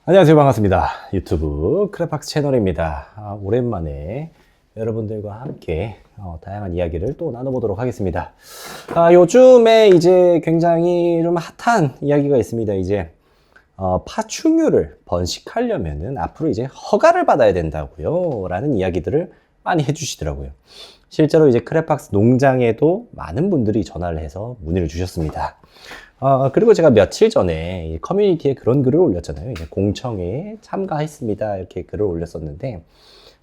안녕하세요. 반갑습니다. 유튜브 크레팍스 채널입니다. 오랜만에 여러분들과 함께 다양한 이야기를 또 나눠보도록 하겠습니다. 요즘에 이제 굉장히 좀 핫한 이야기가 있습니다. 이제 파충류를 번식하려면은 앞으로 이제 허가를 받아야 된다고요 라는 이야기들을 많이 해주시더라고요. 실제로 이제 크레팍스 농장에도 많은 분들이 전화를 해서 문의를 주셨습니다. 그리고 제가 며칠 전에 커뮤니티에 그런 글을 올렸잖아요. 이제 공청회에 참가했습니다. 이렇게 글을 올렸었는데,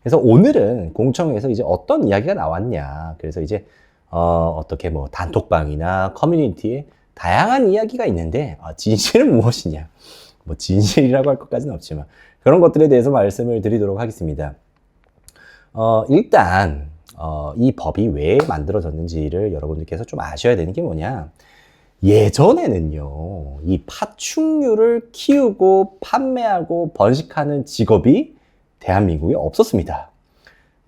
그래서 오늘은 공청회에서 이제 어떤 이야기가 나왔냐. 그래서 이제, 어떻게 뭐 단톡방이나 커뮤니티에 다양한 이야기가 있는데, 진실은 무엇이냐. 뭐 진실이라고 할 것까지는 없지만, 그런 것들에 대해서 말씀을 드리도록 하겠습니다. 일단, 이 법이 왜 만들어졌는지를 여러분들께서 좀 아셔야 되는 게 뭐냐. 예전에는요, 이 파충류를 키우고 판매하고 번식하는 직업이 대한민국에 없었습니다.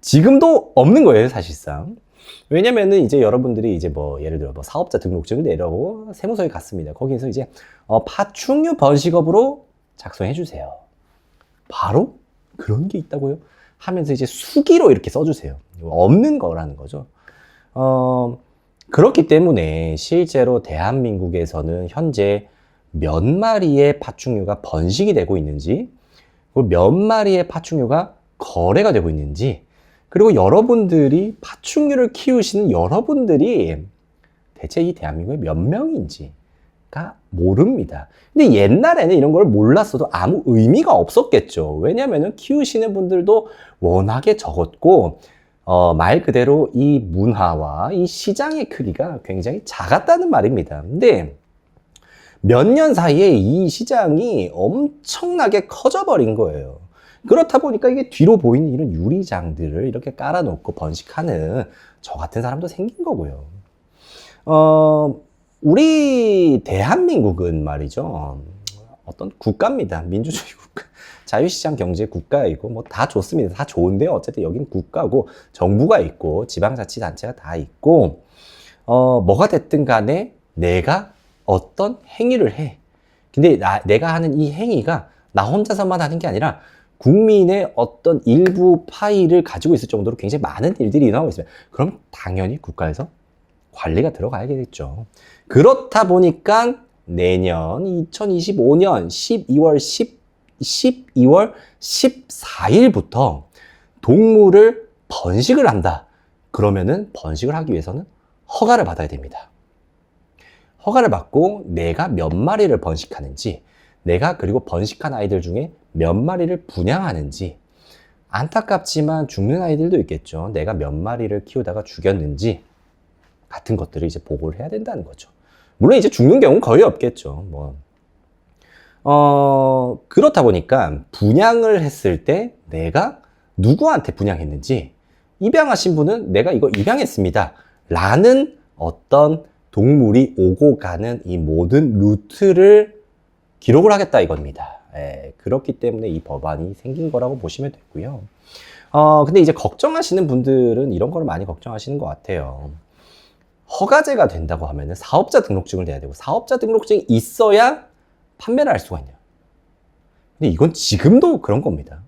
지금도 없는 거예요, 사실상. 왜냐면은 이제 여러분들이 이제 뭐 예를 들어 뭐 사업자 등록증을 내려고 세무서에 갔습니다. 거기에서 이제 파충류 번식업으로 작성해 주세요. 바로 그런 게 있다고요? 하면서 이제 수기로 이렇게 써주세요. 없는 거라는 거죠. 그렇기 때문에 실제로 대한민국에서는 현재 몇 마리의 파충류가 번식이 되고 있는지, 그리고 몇 마리의 파충류가 거래가 되고 있는지, 그리고 여러분들이 파충류를 키우시는 여러분들이 대체 이 대한민국에 몇 명인지가 모릅니다. 근데 옛날에는 이런 걸 몰랐어도 아무 의미가 없었겠죠. 왜냐하면 키우시는 분들도 워낙에 적었고, 말 그대로 이 문화와 이 시장의 크기가 굉장히 작았다는 말입니다. 근데 몇 년 사이에 이 시장이 엄청나게 커져버린 거예요. 그렇다 보니까 이게 뒤로 보이는 이런 유리장들을 이렇게 깔아놓고 번식하는 저 같은 사람도 생긴 거고요. 우리 대한민국은 말이죠. 어떤 국가입니다. 민주주의 국가. 자유시장 경제 국가이고 뭐 다 좋습니다. 다 좋은데요. 어쨌든 여긴 국가고 정부가 있고 지방자치단체가 다 있고 뭐가 됐든 간에 내가 어떤 행위를 해. 근데 내가 하는 이 행위가 나 혼자서만 하는 게 아니라 국민의 어떤 일부 파일을 가지고 있을 정도로 굉장히 많은 일들이 일어나고 있습니다. 그럼 당연히 국가에서 관리가 들어가야겠죠. 그렇다 보니까 내년 2025년 12월 14일부터 동물을 번식을 한다. 그러면은 번식을 하기 위해서는 허가를 받아야 됩니다. 허가를 받고 내가 몇 마리를 번식하는지, 내가 그리고 번식한 아이들 중에 몇 마리를 분양하는지, 안타깝지만 죽는 아이들도 있겠죠. 내가 몇 마리를 키우다가 죽였는지 같은 것들을 이제 보고를 해야 된다는 거죠. 물론 이제 죽는 경우는 거의 없겠죠. 그렇다 보니까 분양을 했을 때 내가 누구한테 분양했는지, 입양하신 분은 내가 이거 입양했습니다 라는 어떤 동물이 오고 가는 이 모든 루트를 기록을 하겠다 이겁니다. 그렇기 때문에 이 법안이 생긴 거라고 보시면 되고요. 근데 이제 걱정하시는 분들은 이런 걸 많이 걱정하시는 것 같아요. 허가제가 된다고 하면은 사업자 등록증을 내야 되고, 사업자 등록증이 있어야 판매를 할 수가 있냐. 근데 이건 지금도 그런 겁니다.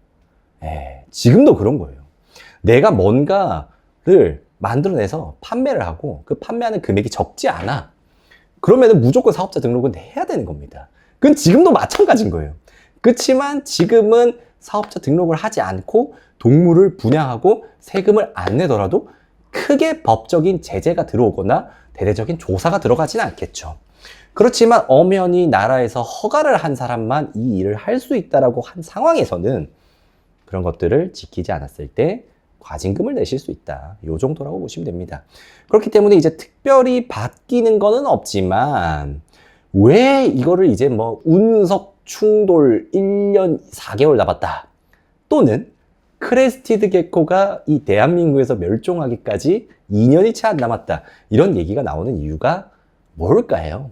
지금도 그런 거예요. 내가 뭔가를 만들어내서 판매를 하고 그 판매하는 금액이 적지 않아. 그러면은 무조건 사업자 등록은 해야 되는 겁니다. 그건 지금도 마찬가지인 거예요. 그렇지만 지금은 사업자 등록을 하지 않고 동물을 분양하고 세금을 안 내더라도 크게 법적인 제재가 들어오거나 대대적인 조사가 들어가지는 않겠죠. 그렇지만 엄연히 나라에서 허가를 한 사람만 이 일을 할 수 있다라고 한 상황에서는 그런 것들을 지키지 않았을 때 과징금을 내실 수 있다. 요 정도라고 보시면 됩니다. 그렇기 때문에 이제 특별히 바뀌는 거는 없지만, 왜 이거를 이제 뭐 운석 충돌 1년 4개월 남았다. 또는 크레스티드 게코가 이 대한민국에서 멸종하기까지 2년이 채 안 남았다. 이런 얘기가 나오는 이유가 뭘까요?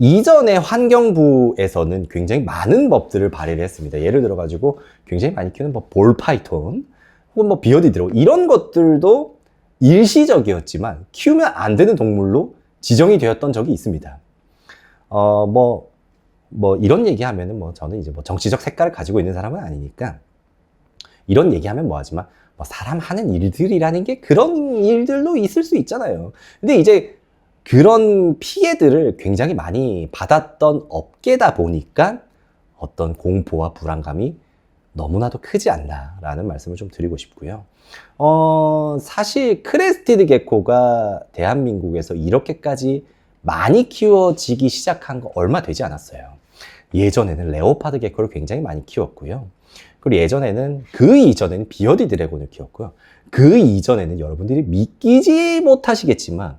이전에 환경부에서는 굉장히 많은 법들을 발의를 했습니다. 예를 들어가지고 굉장히 많이 키우는 뭐 볼파이톤, 혹은 뭐 비어디드로, 이런 것들도 일시적이었지만 키우면 안 되는 동물로 지정이 되었던 적이 있습니다. 이런 얘기하면은 저는 이제 정치적 색깔을 가지고 있는 사람은 아니니까 이런 얘기하면 뭐하지만 사람 하는 일들이라는 게 그런 일들도 있을 수 있잖아요. 근데 이제 그런 피해들을 굉장히 많이 받았던 업계다 보니까 어떤 공포와 불안감이 너무나도 크지 않나라는 말씀을 좀 드리고 싶고요. 사실 크레스티드 게코가 대한민국에서 이렇게까지 많이 키워지기 시작한 거 얼마 되지 않았어요. 예전에는 레오파드 게코를 굉장히 많이 키웠고요. 그리고 그 이전에는 비어디 드래곤을 키웠고요. 그 이전에는 여러분들이 믿기지 못하시겠지만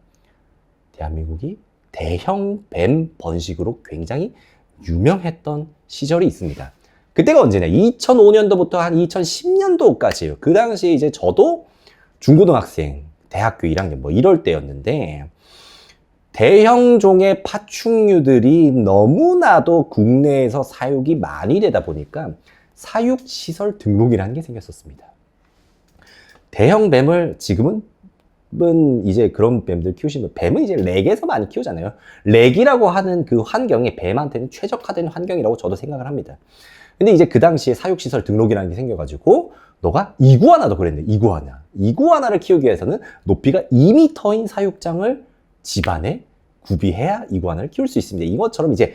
대한민국이 대형 뱀 번식으로 굉장히 유명했던 시절이 있습니다. 그때가 언제냐? 2005년도부터 한 2010년도까지예요. 그 당시에 이제 저도 중고등학생, 대학교 1학년 이럴 때였는데 대형종의 파충류들이 너무나도 국내에서 사육이 많이 되다 보니까 사육시설 등록이라는 게 생겼었습니다. 대형 뱀을 지금은 이제 그런 뱀들 키우시면 뱀은 이제 렉에서 많이 키우잖아요. 렉이라고 하는 그 환경이 뱀한테는 최적화된 환경이라고 저도 생각을 합니다. 근데 이제 그 당시에 사육시설 등록이라는 게 생겨가지고 너가 이구아나도 그랬네. 이구아나를 키우기 위해서는 높이가 2m인 사육장을 집안에 구비해야 이구아나를 키울 수 있습니다. 이것처럼 이제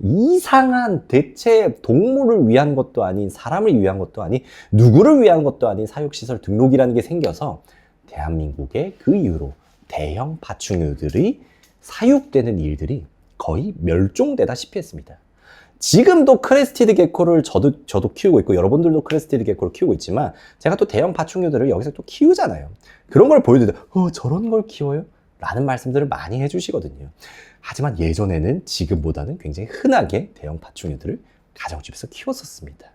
이상한 대체 동물을 위한 것도 아닌 사람을 위한 것도 아닌 누구를 위한 것도 아닌 사육시설 등록이라는 게 생겨서 대한민국에 그 이후로 대형 파충류들이 사육되는 일들이 거의 멸종되다시피 했습니다. 지금도 크레스티드 게코를 저도 키우고 있고 여러분들도 크레스티드 게코를 키우고 있지만 제가 또 대형 파충류들을 여기서 또 키우잖아요. 그런 걸 보여드릴 때 저런 걸 키워요? 라는 말씀들을 많이 해주시거든요. 하지만 예전에는 지금보다는 굉장히 흔하게 대형 파충류들을 가정집에서 키웠었습니다.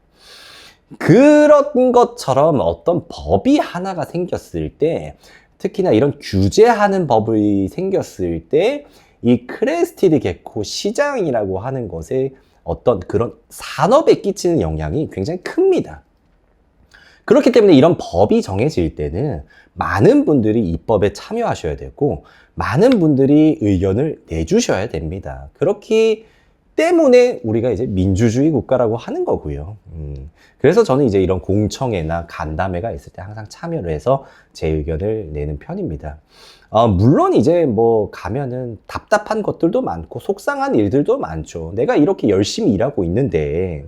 그런 것처럼 어떤 법이 하나가 생겼을 때, 특히나 이런 규제하는 법이 생겼을 때 이 크레스티드 게코 시장이라고 하는 것에 어떤 그런 산업에 끼치는 영향이 굉장히 큽니다. 그렇기 때문에 이런 법이 정해질 때는 많은 분들이 이 법에 참여하셔야 되고 많은 분들이 의견을 내주셔야 됩니다. 그렇기 때문에 우리가 이제 민주주의 국가라고 하는 거고요. 그래서 저는 이제 이런 공청회나 간담회가 있을 때 항상 참여를 해서 제 의견을 내는 편입니다. 물론 이제 가면은 답답한 것들도 많고 속상한 일들도 많죠. 내가 이렇게 열심히 일하고 있는데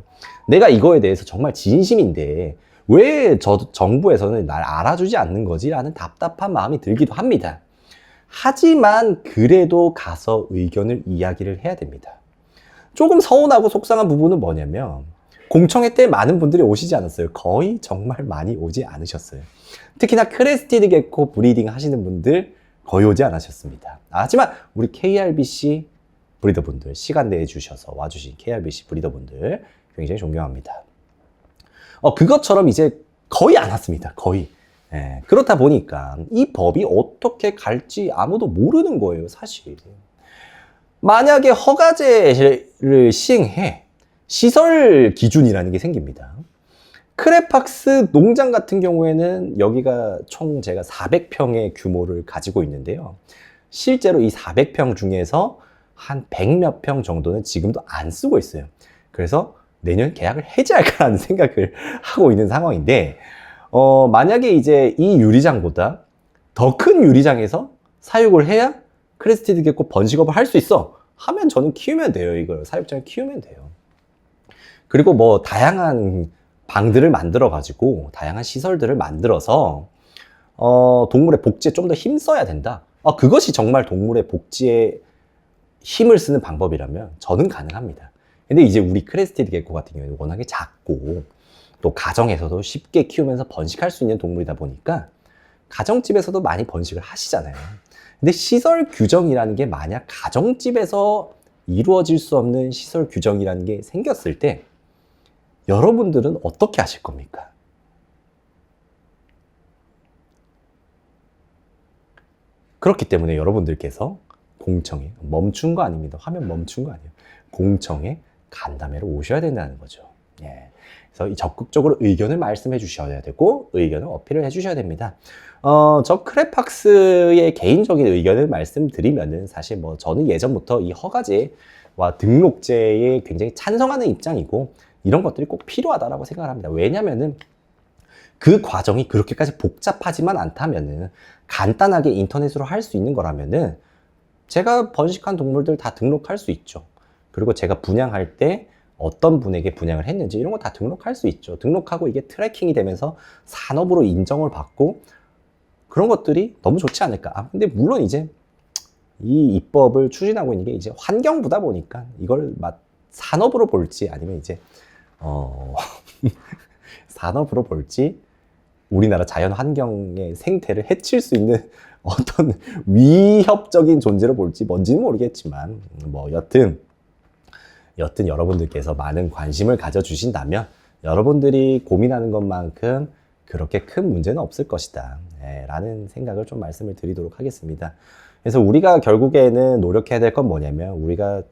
내가 이거에 대해서 정말 진심인데 왜 정부에서는 날 알아주지 않는 거지? 라는 답답한 마음이 들기도 합니다. 하지만 그래도 가서 의견을 이야기를 해야 됩니다. 조금 서운하고 속상한 부분은 뭐냐면 공청회 때 많은 분들이 오시지 않았어요. 거의 정말 많이 오지 않으셨어요. 특히나 크레스티드 게코 브리딩 하시는 분들 거의 오지 않으셨습니다. 하지만 우리 KRBC 브리더분들 시간 내주셔서 와주신 KRBC 브리더분들 굉장히 존경합니다. 그것처럼 이제 거의 안 왔습니다. 거의. 그렇다 보니까 이 법이 어떻게 갈지 아무도 모르는 거예요, 사실. 만약에 허가제를 시행해 시설 기준이라는 게 생깁니다. 크레팍스 농장 같은 경우에는 여기가 총 제가 400평의 규모를 가지고 있는데요. 실제로 이 400평 중에서 한 100몇 평 정도는 지금도 안 쓰고 있어요. 그래서 내년 계약을 해지할까라는 생각을 하고 있는 상황인데 만약에 이제 이 유리장보다 더 큰 유리장에서 사육을 해야 크레스티드 게코 번식업을 할 수 있어 하면 저는 키우면 돼요. 이걸 사육장을 키우면 돼요. 그리고 다양한 방들을 만들어 가지고 다양한 시설들을 만들어서 동물의 복지에 좀 더 힘써야 된다. 그것이 정말 동물의 복지에 힘을 쓰는 방법이라면 저는 가능합니다. 근데 이제 우리 크레스티드 게코 같은 경우에는 워낙에 작고 또 가정에서도 쉽게 키우면서 번식할 수 있는 동물이다 보니까 가정집에서도 많이 번식을 하시잖아요. 근데 시설 규정이라는 게 만약 가정집에서 이루어질 수 없는 시설 규정이라는 게 생겼을 때 여러분들은 어떻게 하실 겁니까? 그렇기 때문에 여러분들께서 공청회, 멈춘 거 아닙니다. 화면 멈춘 거 아니에요. 공청회, 간담회로 오셔야 된다는 거죠. 그래서 적극적으로 의견을 말씀해 주셔야 되고 의견을 어필을 해 주셔야 됩니다. 저 크레팍스의 개인적인 의견을 말씀드리면은 사실 저는 예전부터 이 허가제 등록제에 굉장히 찬성하는 입장이고 이런 것들이 꼭 필요하다고 생각을 합니다. 왜냐면은 그 과정이 그렇게까지 복잡하지만 않다면은 간단하게 인터넷으로 할 수 있는 거라면은 제가 번식한 동물들 다 등록할 수 있죠. 그리고 제가 분양할 때 어떤 분에게 분양을 했는지 이런 거 다 등록할 수 있죠. 등록하고 이게 트래킹이 되면서 산업으로 인정을 받고 그런 것들이 너무 좋지 않을까. 근데 물론 이제 이 입법을 추진하고 있는 게 이제 환경부다 보니까 이걸 산업으로 볼지 아니면 이제 산업으로 볼지 우리나라 자연 환경의 생태를 해칠 수 있는 어떤 위협적인 존재로 볼지 뭔지는 모르겠지만 뭐 여튼 여러분들께서 많은 관심을 가져주신다면 여러분들이 고민하는 것만큼 그렇게 큰 문제는 없을 것이다 라는 생각을 좀 말씀을 드리도록 하겠습니다. 그래서 우리가 결국에는 노력해야 될 건 뭐냐면 우리가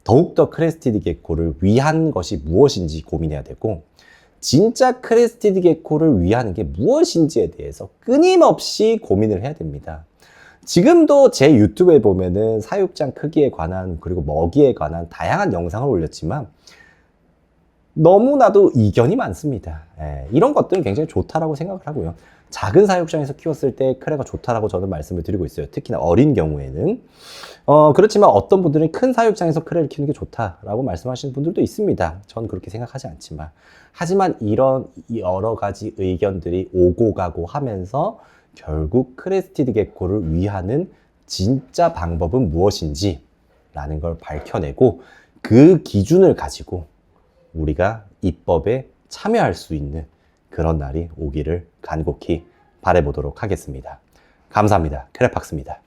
더욱더 크레스티드 게코를 위한 것이 무엇인지 고민해야 되고 진짜 크레스티드 게코를 위하는 게 무엇인지에 대해서 끊임없이 고민을 해야 됩니다. 지금도 제 유튜브에 보면은 사육장 크기에 관한 그리고 먹이에 관한 다양한 영상을 올렸지만 너무나도 이견이 많습니다. 이런 것들은 굉장히 좋다라고 생각을 하고요. 작은 사육장에서 키웠을 때 크레가 좋다라고 저는 말씀을 드리고 있어요. 특히나 어린 경우에는. 그렇지만 어떤 분들은 큰 사육장에서 크레를 키우는 게 좋다라고 말씀하시는 분들도 있습니다. 저는 그렇게 생각하지 않지만. 하지만 이런 여러 가지 의견들이 오고 가고 하면서 결국 크레스티드 게코를 위하는 진짜 방법은 무엇인지 라는 걸 밝혀내고 그 기준을 가지고 우리가 입법에 참여할 수 있는 그런 날이 오기를 간곡히 바라보도록 하겠습니다. 감사합니다. 크레팍스입니다.